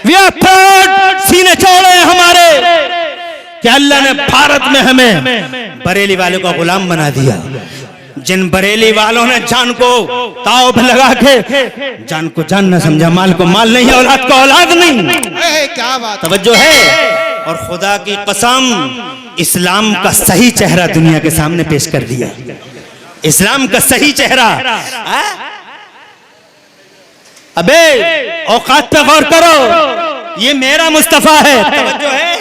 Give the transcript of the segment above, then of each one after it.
सीने चौड़े हैं हमारे कि अल्लाह ने भारत में हमें बरेली वाले को गुलाम बना दिया। जिन बरेली वालों ने जान को ताव पे लगा के जान को जान न समझा, माल को माल नहीं, औलाद को औलाद नहीं। क्या बात, तवज्जो है। और खुदा की कसम, इस्लाम का सही चेहरा दुनिया के सामने पेश कर दिया। इस्लाम का सही चेहरा। अबे औकात पे गौर करो, ये मेरा मुस्तफा है। तवज्जो है।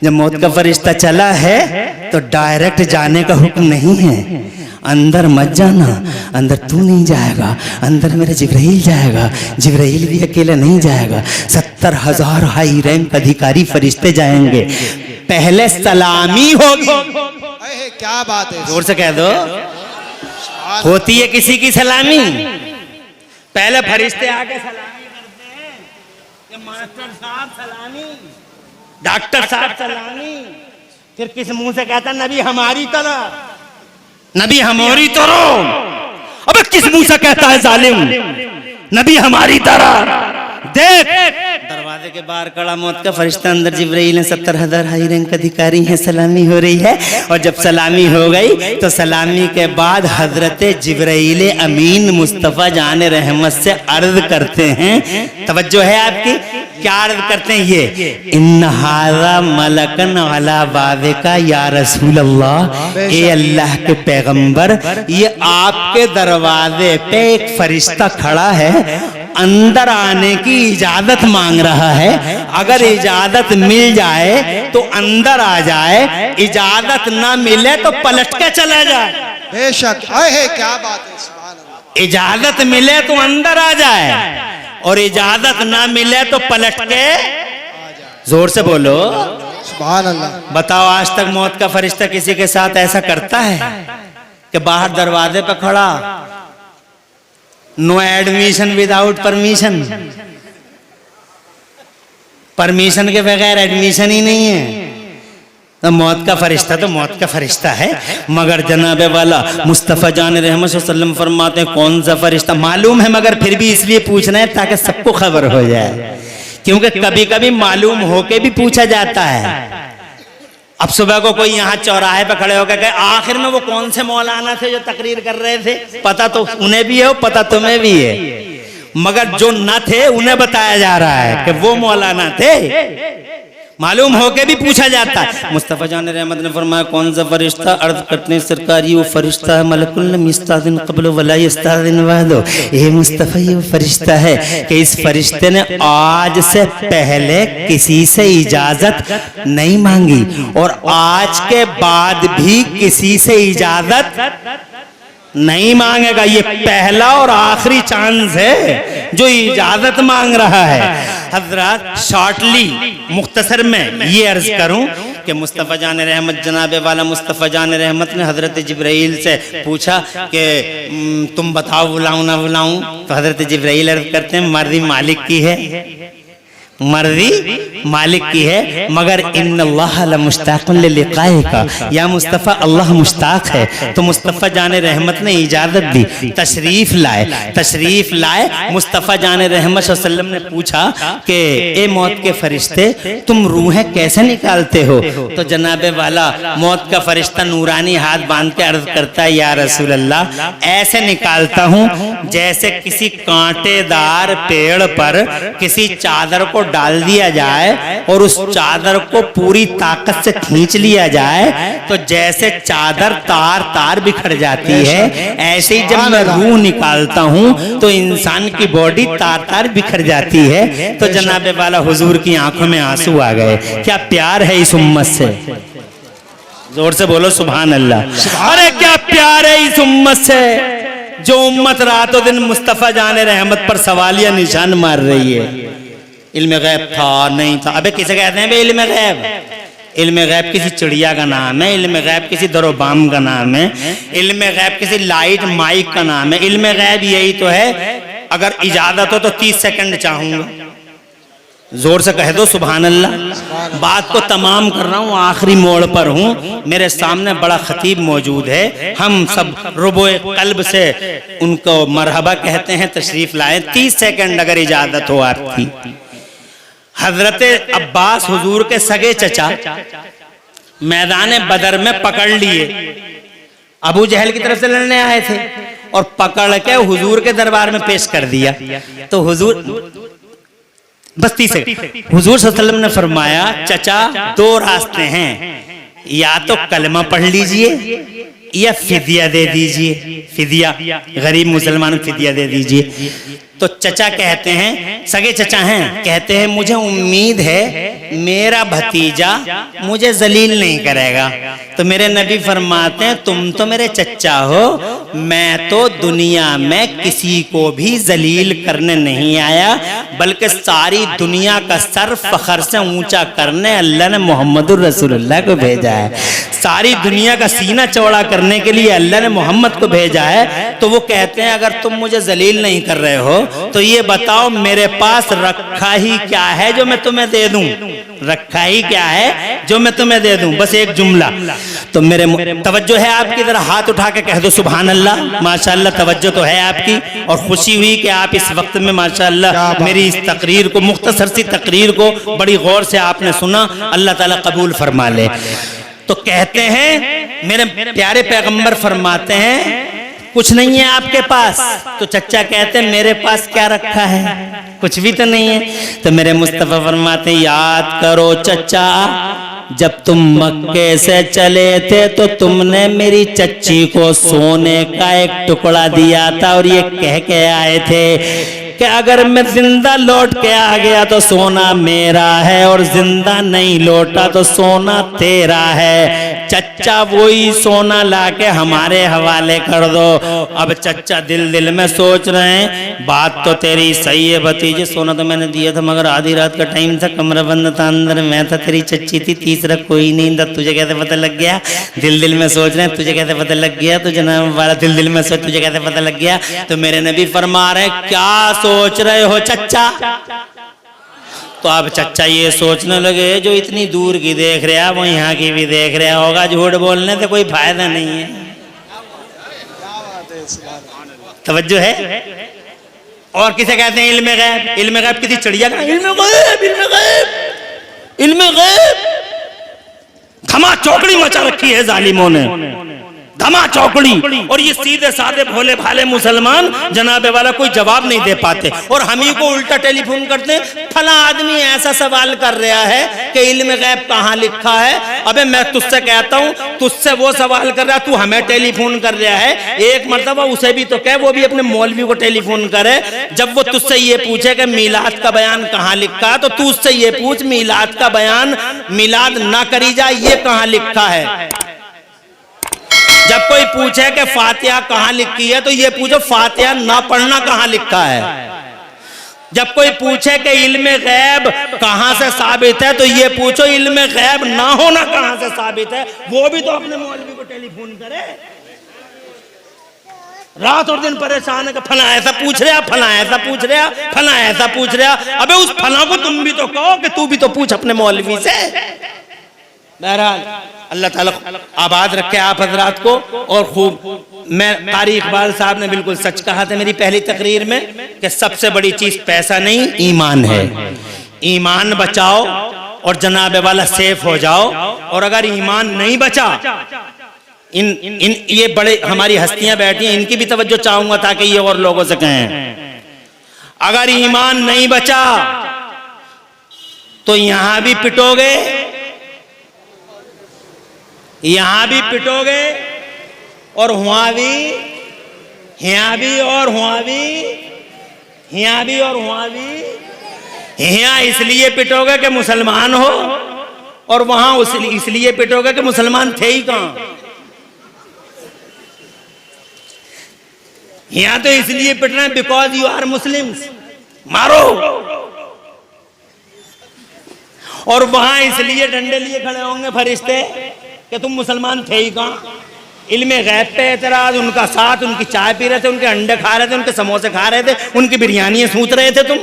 जब मौत का फरिश्ता चला है तो डायरेक्ट जाने का हुक्म नहीं है। अंदर मत जाना, अंदर तू नहीं जाएगा, अंदर मेरा जिब्राइल जाएगा। जिब्राइल भी अकेला नहीं जाएगा, 70,000 हाई रैंक अधिकारी फरिश्ते जाएंगे। पहले सलामी होगी। क्या बात है, जोर से कह दो। होती है किसी की सलामी, पहले फरिश्ते आके सलामी करते हैं कि मास्टर साहब सलामी, डॉक्टर साहब सलामी। फिर किस मुंह से कहता नबी हमारी तरह, नबी हमारी तरह। अबे किस मुंह से कहता है जालिम नबी हमारी तरह। देख दरवाजे के बाहर खड़ा मौत का फरिश्ता, अंदर जिब्राइल है, 70,000 हाई रैंक अधिकारी हैं। सलामी हो रही है और जब सलामी हो गई तो सलामी के बाद हजरत जिब्राइल अमीन मुस्तफ़ा जान रहमत से अर्ज करते हैं। तवज्जो है आपकी, क्या अर्ज करते हैं? ये इन्नहाज़ा मलकन अला बाबिका या रसूल अल्लाह, ए अल्लाह के पैगंबर, ये आपके दरवाजे पे एक फरिश्ता खड़ा है, अंदर आने की इजाजत मांग रहा है। अगर इजाजत मिल जाए तो अंदर आ जाए, इजाजत ना मिले तो पलट के चला जाए। बेशक है, क्या बात है, सुभान अल्लाह। इजाजत मिले तो अंदर आ जाए और इजाजत ना मिले तो पलट के, जोर से बोलो सुभान अल्लाह। बताओ आज तक मौत का फरिश्ता किसी के साथ ऐसा करता है कि बाहर दरवाजे पे खड़ा, no admission without permission, permission के बगैर एडमिशन ही नहीं है। तो मौत का फरिश्ता तो मौत का फरिश्ता है, मगर जनाबे वाला मुस्तफ़ा जान रहमत सल्लम फरमाते हैं कौन सा फरिश्ता मालूम है, मगर फिर भी इसलिए पूछना है ताकि सबको खबर हो जाए, क्योंकि कभी कभी मालूम होके भी पूछा जाता है। अब सुबह को कोई यहाँ चौराहे पे खड़े होकर कहे आखिर में वो कौन से मौलाना थे जो तकरीर कर रहे थे, पता तो उन्हें भी है, पता तुम्हें भी है, मगर जो न थे उन्हें बताया जा रहा है कि वो मौलाना थे। मालूम होके भी पूछा जाता है। मुस्तफ़ा जान रहमत ने फरमाया कौन सा फरिश्ता? अर्ज करते हैं सरकारी वो फरिश्ता है मलकुल यस्तादिन क़ब्ल वला यस्तादिन बअदो। ये मुस्तफ़ा ये फरिश्ता है कि इस फरिश्ते ने आज से पहले किसी से इजाजत नहीं मांगी और आज के बाद भी किसी से इजाजत नहीं मांगेगा। ये पहला और आखिरी चांस है जो इजाजत मांग रहा है। हजरत शॉर्टली मुख्तसर में ये अर्ज करूं कि मुस्तफ़ा जान रहमत जनाबे वाला मुस्तफ़ा जान रहमत ने हजरत जिब्राइल से पूछा कि तुम बताओ बुलाऊं ना बुलाऊं? तो हजरत जिब्राइल अर्ज करते हैं मर्जी मालिक की है, मर्जी मालिक की है, मगर इन्नल्लाह लमुश्ताक़ुन लिक़ाइका, या मुस्तफ़ा अल्लाह मुश्ताक है। तो मुस्तफ़ा जाने रहमत ने इजाज़त दी, तशरीफ़ लाए। मुस्तफ़ा जाने रहमत सल्लम ने पूछा कि ए मौत के फरिश्ते तुम रूहें कैसे निकालते हो? तो जनाबे वाला मौत का फरिश्ता नूरानी हाथ बांध के अर्ज करता है या रसूल अल्लाह, ऐसे निकालता हूँ जैसे किसी कांटेदार पेड़ पर किसी चादर को डाल दिया जाए और उस चादर को पूरी ताकत से खींच लिया जाए तो जैसे चादर तार तार बिखर जाती है, ऐसे ही जब मैं रूह निकालता हूं तो इंसान की बॉडी तार तार बिखर जाती है। तो जनाबे वाला हुजूर की आंखों में आंसू आ गए। क्या प्यार है इस उम्मत से, जोर से बोलो सुभान अल्लाह। अरे क्या प्यार है इस उम्मत से जो उम्मत रातों दिन मुस्तफ़ा जाने रहमत पर सवालिया निशान मार रही है। इल्म गैब था नहीं था, अबे किसे कहते हैं इल्म गैब? इल्म गैब किसी चिड़िया का नाम है, इल्म गैब किसी दरोबाम का नाम है, इल्म गैब किसी लाइट माइक का नाम है। इल्म गैब यही तो है, अगर इजाजत हो तो 30 सेकंड चाहूंगा, जोर से कह दो सुभान अल्लाह। बात को तमाम कर रहा हूँ, आखिरी मोड़ पर हूँ, मेरे सामने बड़ा खतीब मौजूद है, हम सब रुबोए कल्ब से उनको मरहबा कहते हैं, तशरीफ लाए। 30 सेकंड अगर इजाजत हो आपकी। हजरत अब्बास हुजूर के सगे चचा मैदान बदर में पकड़ लिए, अबू जहल की तरफ से लड़ने आए थे और पकड़ के हुजूर के दरबार में पेश कर दिया। तो हुजूर बस्ती से हुजूर सल्लल्लाहु अलैहि वसल्लम ने फरमाया, चचा दो रास्ते हैं, या तो कलमा पढ़ लीजिए या फिदिया दे दीजिए, फिदिया गरीब मुसलमानों को फिदिया दे दीजिए। तो चचा कहते हैं, सगे चचा हैं, कहते हैं मुझे उम्मीद है मेरा भतीजा मुझे जलील नहीं करेगा। तो मेरे नबी फरमाते हैं, तुम तो मेरे चचा हो, मैं तो दुनिया में किसी को भी जलील करने नहीं आया, बल्कि सारी दुनिया का सर फखर से ऊंचा करने अल्लाह ने मोहम्मदुर रसूलुल्लाह को भेजा है। सारी दुनिया का सीना चौड़ा करने के लिए अल्लाह ने मोहम्मद को भेजा है। तो वो कहते हैं, अगर तुम मुझे जलील नहीं कर रहे हो तो ये बताओ मेरे पास रखा ही क्या है जो मैं तुम्हें दे दूं, रखा ही क्या है जो मैं तुम्हें दे दूं, बस एक जुमला। तो मेरे तवज्जो है आपकी, जरा हाथ उठा के कह दो सुभान अल्लाह। माशाअल्लाह तवज्जो तो है आपकी, और खुशी हुई कि आप इस वक्त में माशाअल्लाह मेरी इस तकरीर को, मुख्तसर सी तकरीर को बड़ी गौर से आपने सुना। अल्लाह ताला कबूल फरमा ले। तो कहते हैं मेरे प्यारे पैगंबर फरमाते हैं, कुछ नहीं है आपके पास। तो चचा कहते हैं, मेरे पास क्या रखा है, कुछ भी तो नहीं है। तो मेरे मुस्तफा फरमाते हैं, याद करो चचा, जब तुम मक्के से चले थे तो तुमने मेरी चच्ची को सोने का एक टुकड़ा दिया था और ये कह के आए थे कि अगर मैं जिंदा लौट के आ गया तो सोना मेरा है, और जिंदा नहीं लौटा तो सोना तेरा है। चच्चा वही सोना लाके हमारे हवाले कर दो। अब चच्चा दिल दिल में सोच रहे हैं, बात तो तेरी सही है भतीजे, सोना तो मैंने दिया था मगर आधी रात का टाइम था, कमरा बंद था, अंदर मैं था, तेरी चच्ची थी, तीसरा कोई नहीं था, तुझे कैसे पता लग गया? दिल दिल में सोच रहे हैं, तुझे कैसे पता लग गया? तो जनाब वाला दिल दिल में सोच, तुझे कैसे पता लग गया? तो मेरे नबी फरमा रहे, क्या सोच रहे हो चच्चा? तो अब चच्चा ये सोचने लगे, जो इतनी दूर की देख रहा वो यहाँ की भी देख रहा होगा, झूठ बोलने से कोई फायदा नहीं है। तवज्जो है। और किसे कहते हैं इल्मे गैब? इल्मे गैब किसी चिड़िया का इल्मे गैब, इल्मे गैब, इल्मे गैब। धमा चौकड़ी मचा रखी है जालिमों ने, धमा चौकड़ी। और ये सीधे साधे भोले भाले मुसलमान जनाबे वाला कोई जवाब नहीं दे पाते, और हम ही को उल्टा टेलीफोन करते हैं, फला आदमी ऐसा सवाल कर रहा है कि इल्म गैब कहाँ लिखा है। अबे मैं तुझसे कहता हूँ, तुझसे वो सवाल कर रहा, तू हमें टेलीफोन कर रहा है। एक मर्तबा उसे भी तो कह, वो भी अपने मौलवी को टेलीफोन करे। जब वो तुझसे ये पूछे कि मीलाद का बयान कहाँ लिखा है, तो तू उससे ये पूछ, मीलाद का बयान, मीलाद ना करी जाए, ये कहाँ लिखा है। जब कोई पूछे कि फातिहा कहाँ लिखी है, तो ये पूछो फातिहा ना पढ़ना कहाँ लिखा है। जब कोई पूछे कि इल्मे गैब कहाँ से साबित है, तो ये पूछो इल्मे गैब ना होना कहाँ से साबित है। वो भी तो अपने मौलवी को टेलीफोन करे, रात और दिन परेशान है कि फला ऐसा पूछ रहा, फला ऐसा पूछ रहा, फला ऐसा पूछ रहा। अबे उस फला को तुम भी तो कहो कि तू भी तो पूछ अपने मौलवी से। बहरहाल अल्लाह ताला आबाद रखे आप हजरात को। और खूब मैं कारी इकबाल साहब ने बिल्कुल सच कहा था मेरी पहली तकरीर में कि सबसे बड़ी चीज पैसा नहीं, ईमान है। ईमान बचाओ और जनाबे वाला सेफ हो जाओ। और अगर ईमान नहीं बचा, इन ये बड़े हमारी हस्तियां बैठी हैं, इनकी भी तवज्जो चाहूंगा ताकि ये और लोगों से कहें, अगर ईमान नहीं बचा तो यहां भी पिटोगे, यहां भी पिटोगे, और वहां भी, यहां भी, और वहां भी, यहां भी, और वहां भी। यहां इसलिए पिटोगे कि मुसलमान हो, और वहां इसलिए पिटोगे कि मुसलमान थे ही कहां। यहां तो इसलिए पिटना है बिकॉज यू आर मुस्लिम्स, मारो। और वहां इसलिए डंडे लिए खड़े होंगे फरिश्ते कि तुम मुसलमान थे ही कहां। इल्मे गैब पे एतराज, उनका साथ, उनकी चाय पी रहे थे, उनके अंडे खा रहे थे, उनके समोसे खा रहे थे, उनकी बिरयानी सूत रहे थे, तुम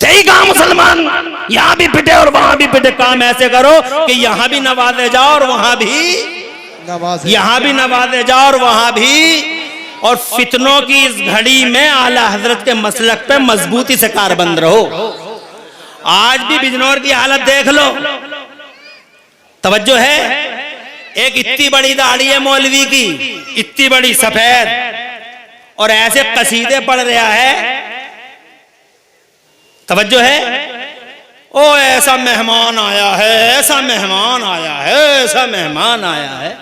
थे ही कहां मुसलमान। यहां भी पिटे और वहां भी पिटे। काम ऐसे करो कि यहां भी नवाजे जाओ और वहां भी, यहां भी नवाजे जाओ और वहां भी। और फितनों की इस घड़ी में आला हजरत के मसलक पे मजबूती से कारबंद रहो। आज भी बिजनौर की हालत देख लो, तवज्जो है। एक इतनी बड़ी दाढ़ी है मौलवी की, इतनी बड़ी सफेद, और ऐसे कसीदे पढ़ रहा है, तवज्जो है। ओ ऐसा मेहमान आया है, ऐसा मेहमान आया है, ऐसा मेहमान आया है।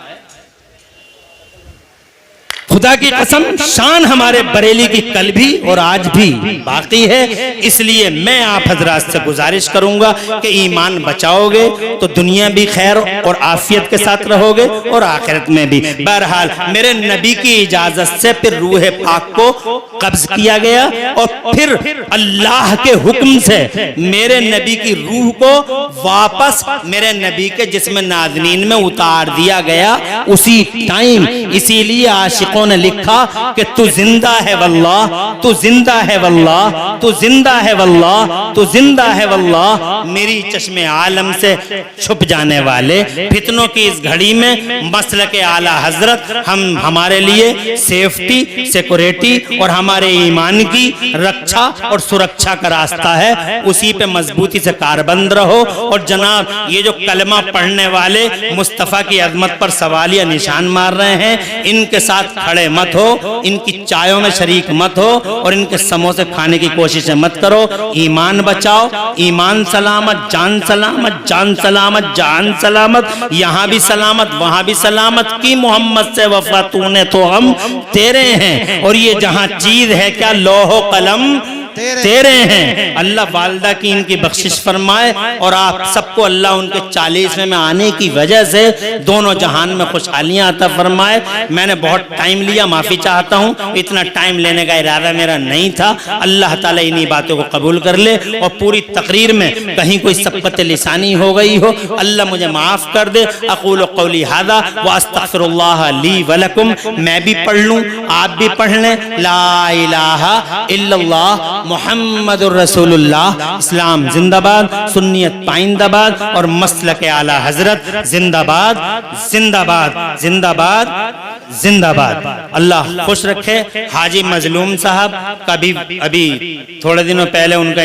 खुदा की कसम, शान हमारे बरेली की कल भी और आज भी बाकी है। इसलिए मैं आप हजरात से गुजारिश करूंगा कि ईमान बचाओगे तो दुनिया भी खैर और आफियत के साथ रहोगे और आखिरत में भी। बहरहाल मेरे नबी की इजाजत से फिर रूह पाक को कब्ज किया गया और फिर अल्लाह के हुक्म से मेरे नबी की रूह को वापस मेरे नबी के जिस्म नाज़नीन में उतार दिया गया उसी टाइम। इसीलिए आशिकों ने लिखा कि तू जिंदा है वल्लाह, तू जिंदा है वल्लाह, तू जिंदा है वल्लाह, तू जिंदा है वल्लाह। मेरी चश्मे आलम से छुप जाने वाले फितनों की इस घड़ी में मसल के आला हजरत हम हमारे लिए सेफ्टी, सिक्योरिटी और हमारे ईमान की रक्षा और सुरक्षा का रास्ता है। उसी पे मजबूती से कारबंद रहो। और जनाब ये जो कलमा पढ़ने वाले मुस्तफ़ा की अजमत पर सवालिया निशान मार रहे हैं, इनके साथ खड़े मत हो, इनकी चायों में शरीक मत हो और इनके समोसे खाने की कोशिश मत करो। ईमान बचाओ, ईमान सलामत, जान सलामत, जान सलामत, जान सलामत, यहाँ भी सलामत वहां भी सलामत की मोहम्मद से वफा तूने तो हम तेरे हैं। और ये जहां चीज है क्या लोहो कलम तेरे हैं। अल्लाह वालदा की इनकी बख्शिश फरमाए और आप सबको अल्लाह उनके 40वें में आने की वजह से दोनों जहान में खुशहालियां अता फरमाए। मैंने बहुत टाइम लिया, माफी चाहता हूं, इतना टाइम लेने का इरादा मेरा नहीं था। अल्लाह ताला इन्हीं बातों को कबूल कर ले और पूरी तकरीर में कहीं कोई सबकत लिसानी हो गई हो, अल्लाह मुझे माफ कर दे। अक़ूलु क़ौली हाज़ा व अस्तग़फ़िरुल्लाह ली व लकुम। मैं भी पढ़ लूं, आप भी पढ़ लें। ला इलाहा इल्लल्लाह मुहम्मदुर रसूलुल्लाह। इस्लाम जिंदाबाद, सुन्नियत पाइंदाबाद और मसलक आला हजरत जिंदाबाद, जिंदाबाद, जिंदाबाद, जिंदाबाद। अल्लाह खुश रखे। हाजी मजलूम साहब का भी अभी थोड़े दिनों पहले उनका